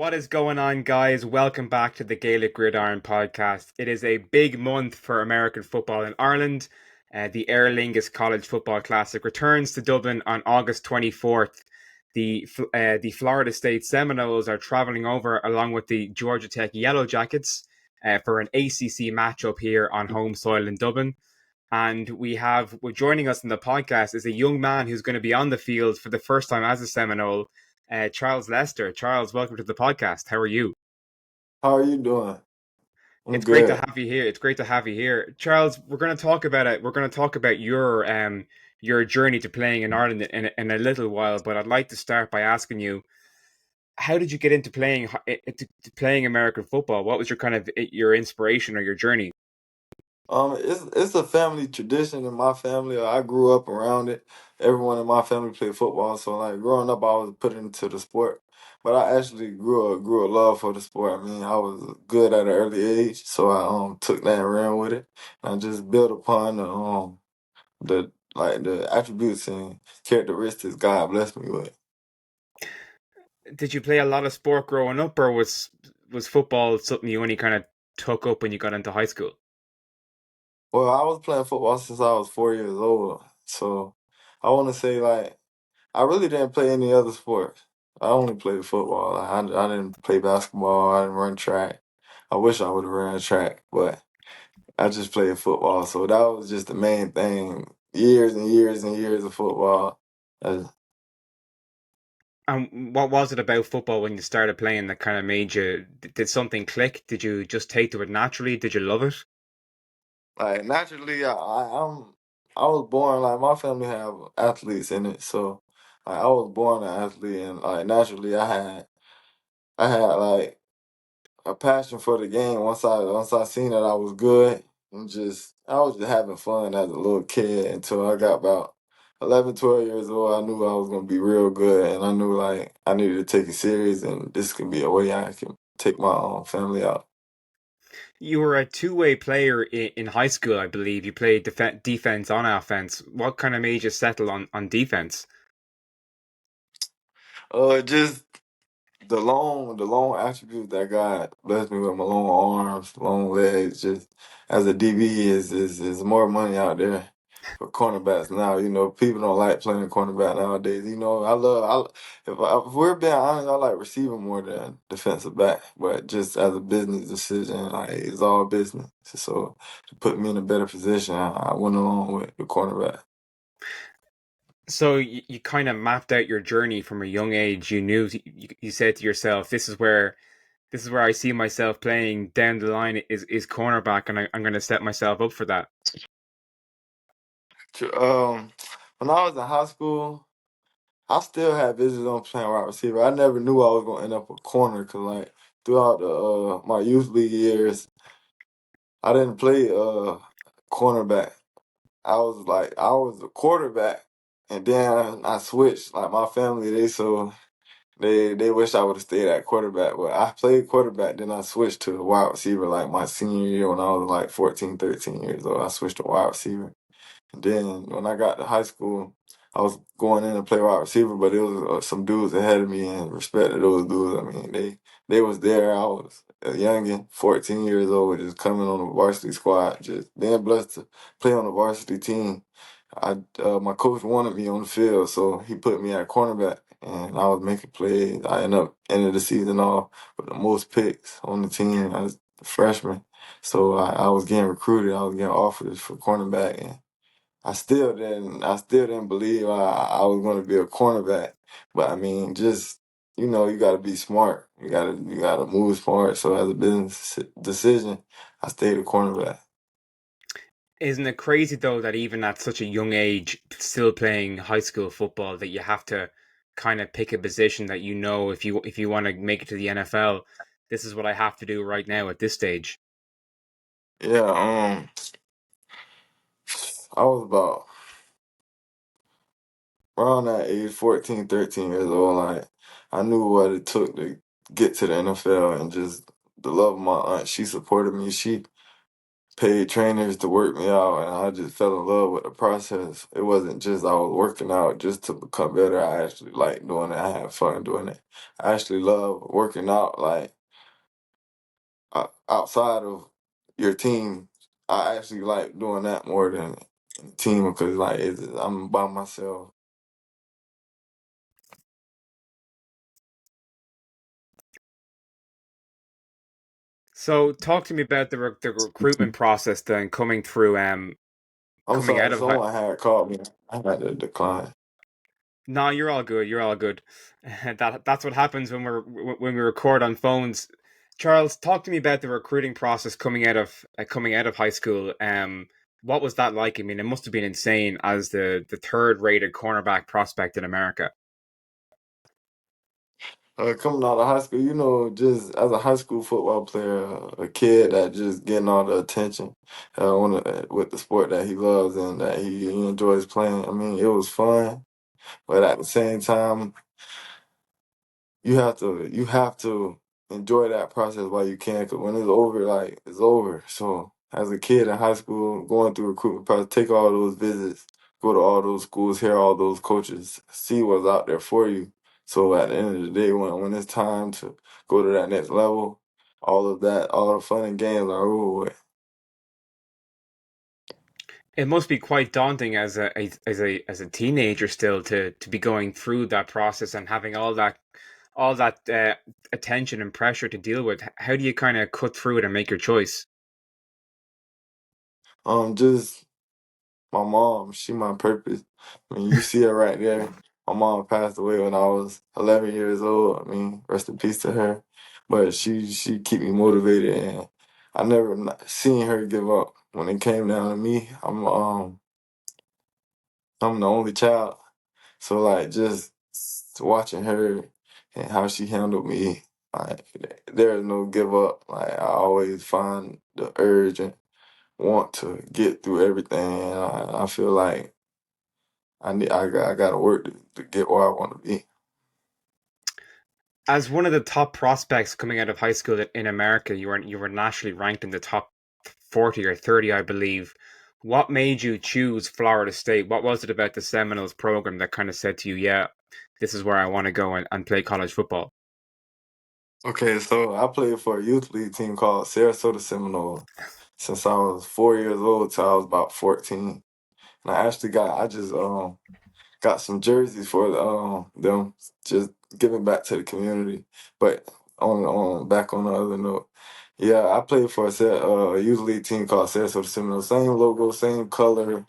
What is going on, guys? Welcome back to the Gaelic Gridiron podcast. It is a big month for American football in Ireland. The Aer Lingus College Football Classic returns to Dublin on August 24th. The Florida State Seminoles are traveling over along with the Georgia Tech Yellow Jackets for an ACC matchup here on home soil in Dublin. And joining us in the podcast is a young man who's going to be on the field for the first time as a Seminole, Charles Lester. Charles, welcome to the podcast. How are you? How are you doing? I'm It's great to good. have you here. It's great to have you here, Charles. We're going to talk about it. We're going to talk about your journey to playing in Ireland in a little while. But I'd like to start by asking you, how did you get into to playing American football? What was your kind of your inspiration or your journey? It's a family tradition in my family. I grew up around it. Everyone in my family played football, so like growing up, I was put into the sport. But I actually grew a love for the sport. I mean, I was good at an early age, so I took that and ran with it. And I just built upon the attributes and characteristics God blessed me with. Did you play a lot of sport growing up, or was football something you only kind of took up when you got into high school? Well, I was playing football since I was 4 years old, so I want to say like. I really didn't play any other sports. I only played football. I didn't play basketball. I didn't run track. I wish I would have ran track, but I just played football. So that was just the main thing. Years and years and years of football. Uh, And what was it about football when you started playing that kind of made you? Did something click? Did you just take to it naturally? Did you love it? like naturally, I was born like my family have athletes in it, so like, I was born an athlete, and like naturally, I had like a passion for the game once I seen that I was good and just I was just having fun as a little kid until I got about 11, 12 years old. I knew I was gonna be real good, and I knew like I needed to take it serious, and this could be a way I can take my family out. You were a two-way player in high school, I believe. You played defense on offense. What kind of made you settle on defense? Just the long attributes that God blessed me with, my long arms, long legs. Just as a DB is more money out there for cornerbacks now. People don't like playing cornerback nowadays. If we're being honest, I like receiving more than defensive back. But just as a business decision, like it's all business. So to put me in a better position, I went along with the cornerback. So you kind of mapped out your journey from a young age. You said to yourself, this is where I see myself playing down the line is cornerback, and I'm going to set myself up for that. When I was in high school. I still had visions on playing wide receiver. I never knew I was gonna end up a corner because like throughout the my youth league years, I didn't play cornerback. I was a quarterback, and then I switched. Like my family, they wish I would have stayed at quarterback, but I played quarterback. Then I switched to wide receiver like my senior year when I was like 14, 13 years old. I switched to wide receiver. Then when I got to high school, I was going in to play wide receiver, but it was some dudes ahead of me, and respect to those dudes. I mean, they was there. I was a youngin, 14 years old, just coming on the varsity squad, just being blessed to play on the varsity team. My coach wanted me on the field, so he put me at cornerback, and I was making plays. I ended up ended the season off with the most picks on the team as a freshman. So I was getting recruited. I was getting offers for cornerback, and I still didn't believe I was going to be a cornerback. But I mean, just you got to be smart. You got to move smart. So as a business decision, I stayed a cornerback. Isn't it crazy though that even at such a young age, still playing high school football, that you have to kind of pick a position that if you want to make it to the NFL, this is what I have to do right now at this stage. Yeah. I was about around that age, 14, 13 years old. Like I knew what it took to get to the NFL, and just the love of my aunt. She supported me. paid trainers to work me out, and I just fell in love with the process. It wasn't just I was working out just to become better. I actually like doing it. I had fun doing it. I actually love working out, like outside of your team. I actually like doing that more than the team because like I'm by myself. So talk to me about the recruitment process then coming through I'm coming out sorry, of high. someone had called me. I had to decline. No, you're all good. You're all good. That's what happens when we record on phones. Charles, talk to me about the recruiting process coming out of high school. What was that like? I mean, it must have been insane as the third rated cornerback prospect in America. Coming out of high school, just as a high school football player, a kid that just getting all the attention with the sport that he loves and that he enjoys playing. I mean, it was fun, but at the same time, you have to enjoy that process while you can, because when it's over, like it's over. So as a kid in high school, going through recruitment process, take all those visits, go to all those schools, hear all those coaches, see what's out there for you. So at the end of the day, when it's time to go to that next level, all of that, all the fun and games are over with. It must be quite daunting as a teenager still to be going through that process and having all that attention and pressure to deal with. How do you kind of cut through it and make your choice? Just my mom, she my purpose. I mean, you see her right there. My mom passed away when I was 11 years old. I mean, rest in peace to her. But she keep me motivated, and I never seen her give up. When it came down to me, I'm the only child, so like just watching her and how she handled me, like there is no give up. Like I always find the urge and want to get through everything. And I feel like I got to work to get where I want to be. As one of the top prospects coming out of high school in America, you were nationally ranked in the top 40 or 30, I believe. What made you choose Florida State? What was it about the Seminoles program that kind of said to you, yeah, this is where I want to go and play college football? Okay, so I played for a youth league team called Sarasota Seminole since I was 4 years old till I was about 14. And I just got some jerseys for them, just giving back to the community. But on back on the other note, yeah, I played for a youth league team called Sarasota Seminole. Same logo, same color,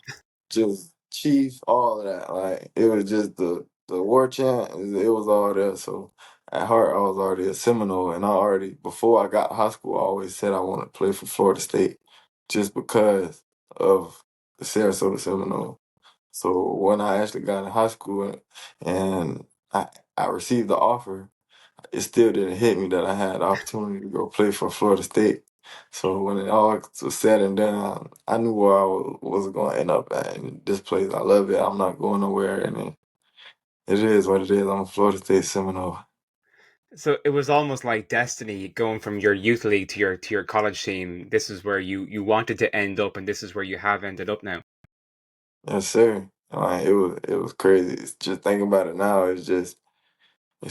just chief, all of that. Like it was just the war chant. It was all there. So at heart, I was already a Seminole, and I already before I got to high school, I always said I wanted to play for Florida State, just because of the Sarasota Seminole. So when I actually got in high school and I received the offer, it still didn't hit me that I had the opportunity to go play for Florida State. So when it all was said and done, I knew where was going to end up at. And this place, I love it. I'm not going nowhere. And it is what it is. I'm a Florida State Seminole. So it was almost like destiny going from your youth league to your college team. This is where you wanted to end up, and this is where you have ended up now. Yes, sir. Like, it was crazy. It's just thinking about it now. It's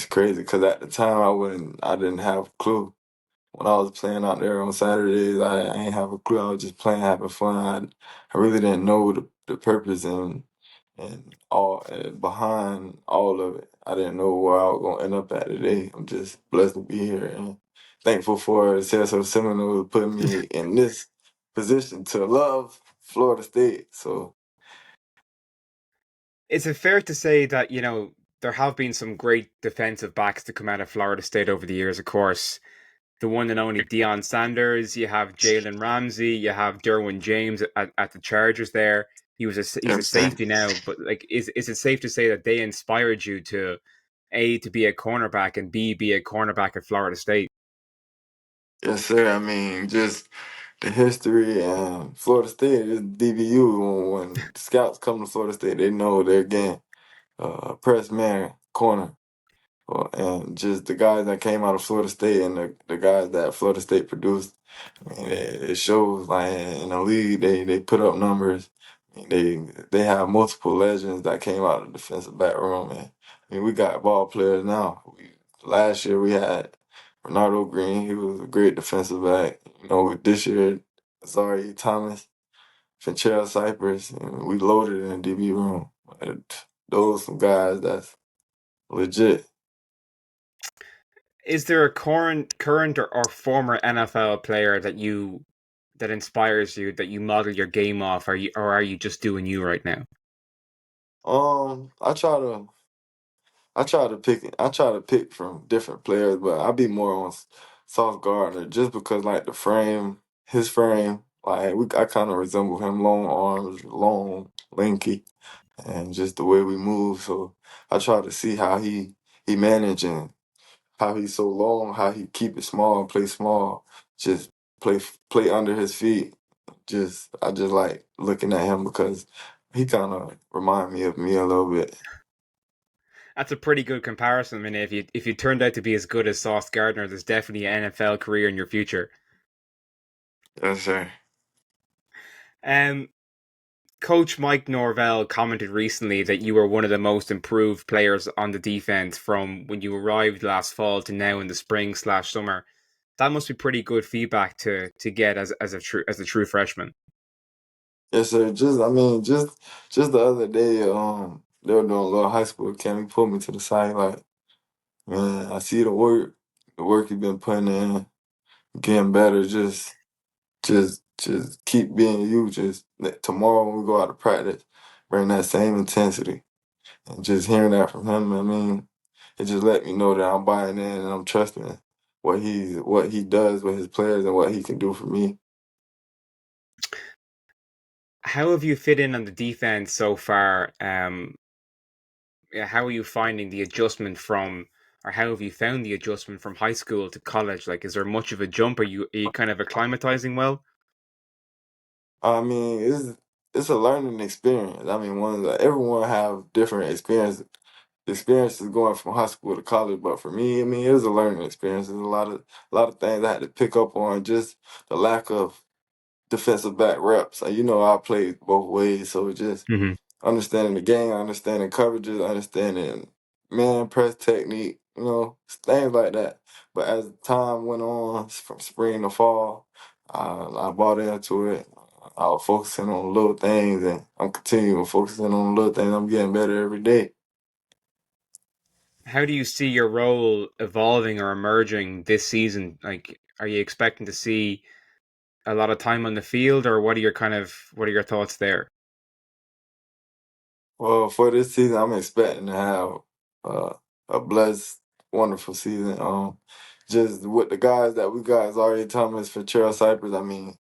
crazy because at the time I didn't have a clue. When I was playing out there on Saturdays, I ain't have a clue. I was just playing, having fun. I really didn't know the purpose and all behind all of it. I didn't know where I was gonna end up at today. I'm just blessed to be here and thankful for Sarasota Seminole putting me in this position to love Florida State. So Is it fair to say that, there have been some great defensive backs to come out of Florida State over the years, of course. The one and only Deion Sanders, you have Jalen Ramsey, you have Derwin James at the Chargers there. He's a yes, sir. safety now, but like is it safe to say that they inspired you to A, to be a cornerback, and B, be a cornerback at Florida State? Yes, sir. I mean, just the history and Florida State is DBU. When scouts come to Florida State, they know they're getting press man corner. and just the guys that came out of Florida State and the guys that Florida State produced. I mean, it shows like in the league they put up numbers. I mean, they have multiple legends that came out of the defensive back room, and I mean we got ball players now. Last year we had Ronaldo Green. He was a great defensive back. You know, this year Zari Thomas, Finchel Cypress, and we loaded in the DB room. And those some guys that's legit. Is there a current or former NFL player that inspires you, that you model your game off? Are you just doing you right now? Um, I try to I try to pick from different players, but I be more on Sauce Gardner just because like the frame, his frame, like I kind of resemble him, long arms, long, lanky, and just the way we move. So I try to see how he managing, how he's so long, how he keep it small, play small, just play play under his feet. I just like looking at him because he kind of remind me of me a little bit. That's a pretty good comparison. I mean, if you turned out to be as good as Sauce Gardner, there's definitely an NFL career in your future. Yes, sir. Um, Coach Mike Norvell commented recently that you were one of the most improved players on the defense from when you arrived last fall to now in the spring/summer. That must be pretty good feedback to get as a true freshman. Yes, sir. Just the other day, they were doing a little high school camp. He pulled me to the side, like, man, I see the work you've been putting in, getting better. Just keep being you. Just tomorrow when we go out to practice, bring that same intensity. And just hearing that from him, I mean, it just let me know that I'm buying in and I'm trusting what he does with his players and what he can do for me. How have you fit in on the defense so far? Yeah, how are you finding the adjustment or how have you found the adjustment from high school to college? Like, is there much of a jump? Are you kind of acclimatizing well? I mean, it's a learning experience. I mean, everyone have different experiences going from high school to college, but for me, I mean, it was a learning experience. There's a lot of things I had to pick up on. Just the lack of defensive back reps. And, you know, I played both ways, so it just Hmm. understanding the game, understanding coverages, understanding man press technique, you know, things like that. But as time went on, from spring to fall, I bought into it. I was focusing on little things, and I'm continuing focusing on little things. I'm getting better every day. How do you see your role evolving or emerging this season? Like, are you expecting to see a lot of time on the field, or what are your thoughts there? Well, for this season, I'm expecting to have uh, a blessed, wonderful season. Just with the guys that we got, Zaria Thomas for Charles Cypress. I mean,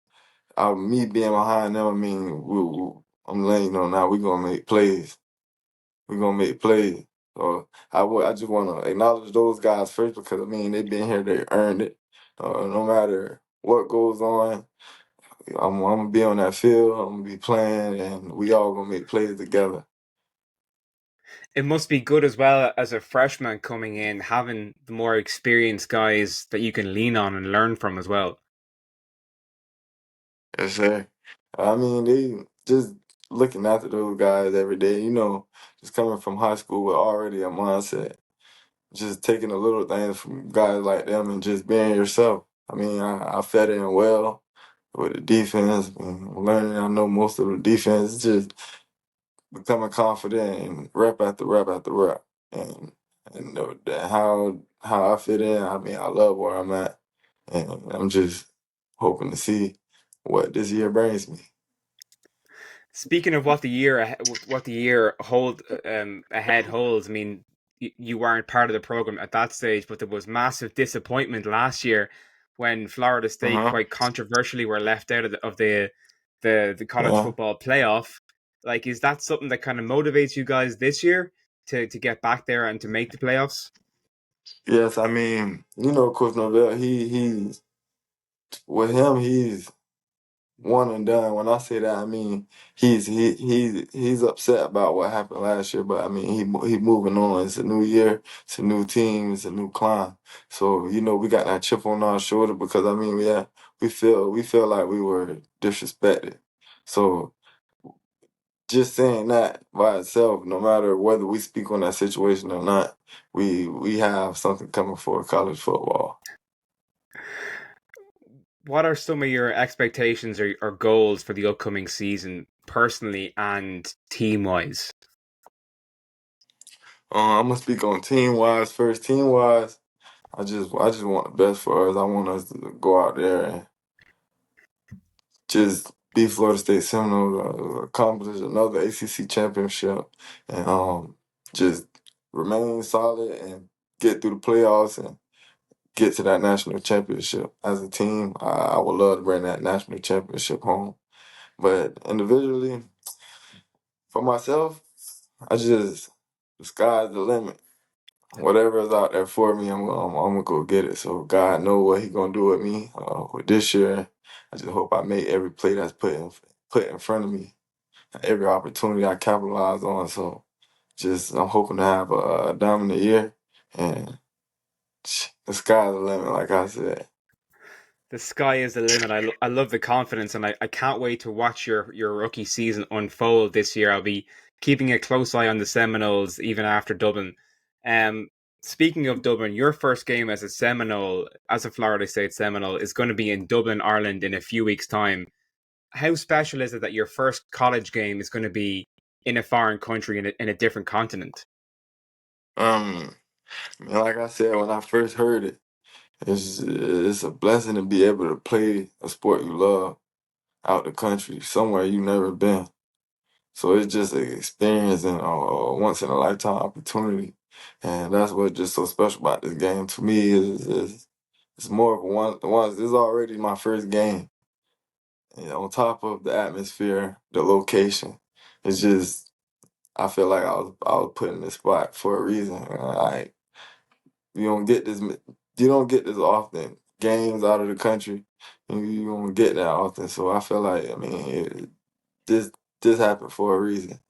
me being behind them, I mean, I'm letting you know now we're gonna make plays. We're gonna make plays. So I just want to acknowledge those guys first because I mean they've been here, they earned it. No matter what goes on, I'm gonna be on that field. I'm gonna be playing, and we all gonna make plays together. It must be good as well as a freshman coming in, having the more experienced guys that you can lean on and learn from as well. Yes, sir. I mean, they just looking after those guys every day. You know, just coming from high school with already a mindset. Just taking the little things from guys like them and just being yourself. I mean, I fed in well with the defense. And learning, I know most of the defense. Just becoming confident and rep after rep after rep. And how I fit in. I mean, I love where I'm at, and I'm just hoping to see what this year brings me. Speaking of what the year ahead holds, I mean, you weren't part of the program at that stage, but there was massive disappointment last year when Florida Uh State huh. quite controversially were left out of the college Yeah. football playoff. Like, is that something that kind of motivates you guys this year to get back there and to make the playoffs? Yes, I mean, you know, Coach Norvell, he's with him, he's one and done. When I say that, I mean he's upset about what happened last year, but I mean he moving on. It's a new year, it's a new team, it's a new climb. So we got that chip on our shoulder because I mean we feel like we were disrespected. So just saying that by itself, no matter whether we speak on that situation or not, we have something coming for college football. What are some of your expectations or goals for the upcoming season, personally and team wise? I'm gonna speak on team wise first. Team wise, I just want the best for us. I want us to go out there and just be Florida State Seminoles, accomplish another ACC championship, and just remain solid and get through the playoffs and get to that national championship. As a team, I would love to bring that national championship home. But individually, for myself, the sky's the limit. Whatever is out there for me, I'm gonna go get it. So God know what He gonna do with me with this year. I just hope I make every play that's put in front of me, every opportunity I capitalize on. So just I'm hoping to have a dominant year, and the sky's the limit, like I said. The sky is the limit. I love the confidence, and I can't wait to watch your rookie season unfold this year. I'll be keeping a close eye on the Seminoles even after Dublin. Um, Speaking of Dublin, your first game as a Seminole, as a Florida State Seminole, is going to be in Dublin, Ireland, in a few weeks' time. How special is it that your first college game is going to be in a foreign country in a different continent? Um, like I said when I first heard it, it's a blessing to be able to play a sport you love out the country, somewhere you never been. So it's just an experience and a once in a lifetime opportunity, and that's what's just so special about this game to me is it's more of a once. This is already my first game, and on top of the atmosphere, the location, it's just I feel like I was put in this spot for a reason. Like you don't get this you don't get this often. Games out of the country, and you don't get that often. So I feel like I mean this this happened for a reason.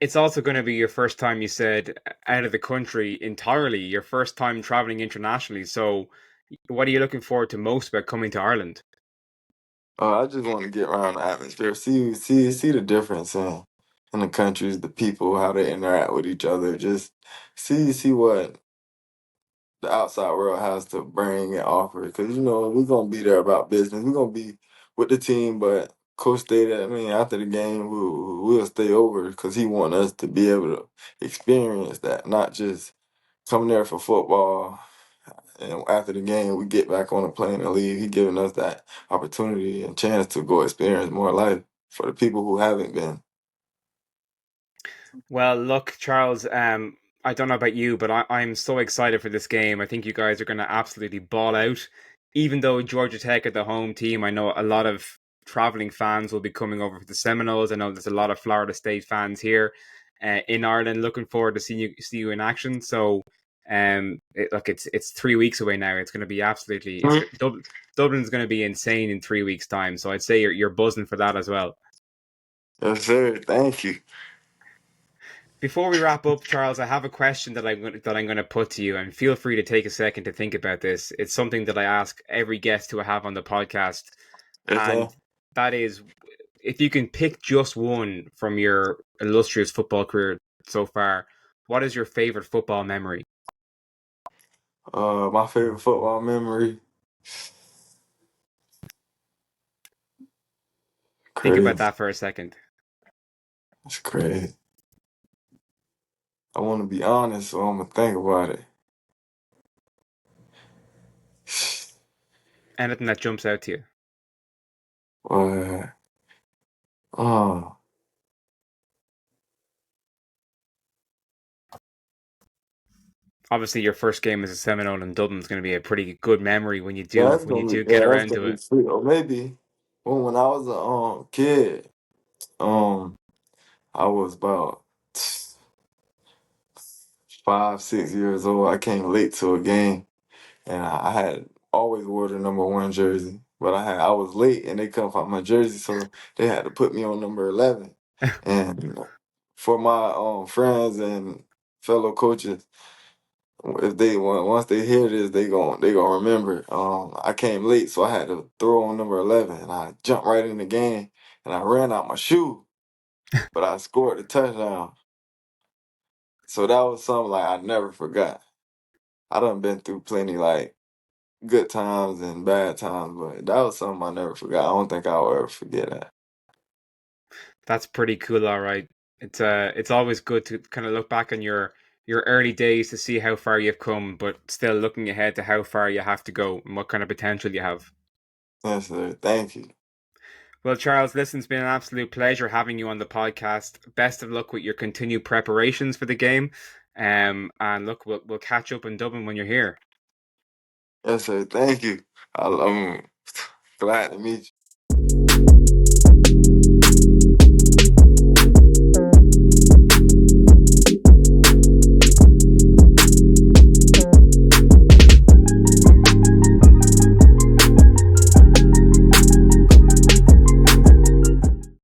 It's also going to be your first time, you said, out of the country entirely, your first time traveling internationally. So, what are you looking forward to most about coming to Ireland? I just want to get around the atmosphere, see the difference in the countries, the people, how they interact with each other. Just see what the outside world has to bring and offer. Because we're gonna be there about business. We're gonna be with the team, but Coach stated, I mean, after the game, we'll stay over because he want us to be able to experience that, not just come there for football. And after the game, we get back on the plane and leave. He giving us that opportunity and chance to go experience more life for the people who haven't been. Well, look, Charles, I don't know about you, but I'm so excited for this game. I think you guys are going to absolutely ball out. Even though Georgia Tech are the home team, I know a lot of traveling fans will be coming over for the Seminoles. I know there's a lot of Florida State fans here in Ireland. Looking forward to see you in action. So, look, it's 3 weeks away now. It's going to be absolutely Mhm. Dublin's going to be insane in 3 weeks' time. So I'd say you're buzzing for that as well. Yes, sir. Thank you. Before we wrap up, Charles, I have a question that I'm going to put to you, and feel free to take a second to think about this. It's something that I ask every guest who I have on the podcast, Yes, sir. and that is, if you can pick just one from your illustrious football career so far, what is your favorite football memory? My favorite football memory. Think about Crazy. that for a second. It's crazy. I want to be honest, so I'm gonna think about it. Anything that jumps out to you. Boy, oh, Obviously, your first game as a Seminole in Dublin is going to be a pretty good memory when you do get that's around gonna to be it. sweet. Or maybe when I was a kid, um, I was about 5, 6 years old. I came late to a game, and I had always wore the number one jersey. but I was late and they couldn't find my jersey, so they had to put me on number 11. And for my friends and fellow coaches, if they once they hear this, they gonna remember. I came late, so I had to throw on number 11, and I jumped right in the game, and I ran out my shoe, but I scored a touchdown. So that was something like I never forgot. I done been through plenty like good times and bad times, but that was something I never forgot. I don't think I'll ever forget that. That's pretty cool, all right. It's always good to kind of look back on your early days to see how far you've come, but still looking ahead to how far you have to go and what kind of potential you have. Yes, sir. Thank you. Well, Charles, listen, it's been an absolute pleasure having you on the podcast. Best of luck with your continued preparations for the game. And look, we'll catch up in Dublin when you're here. Yes, sir. Thank you. I'm glad to meet you.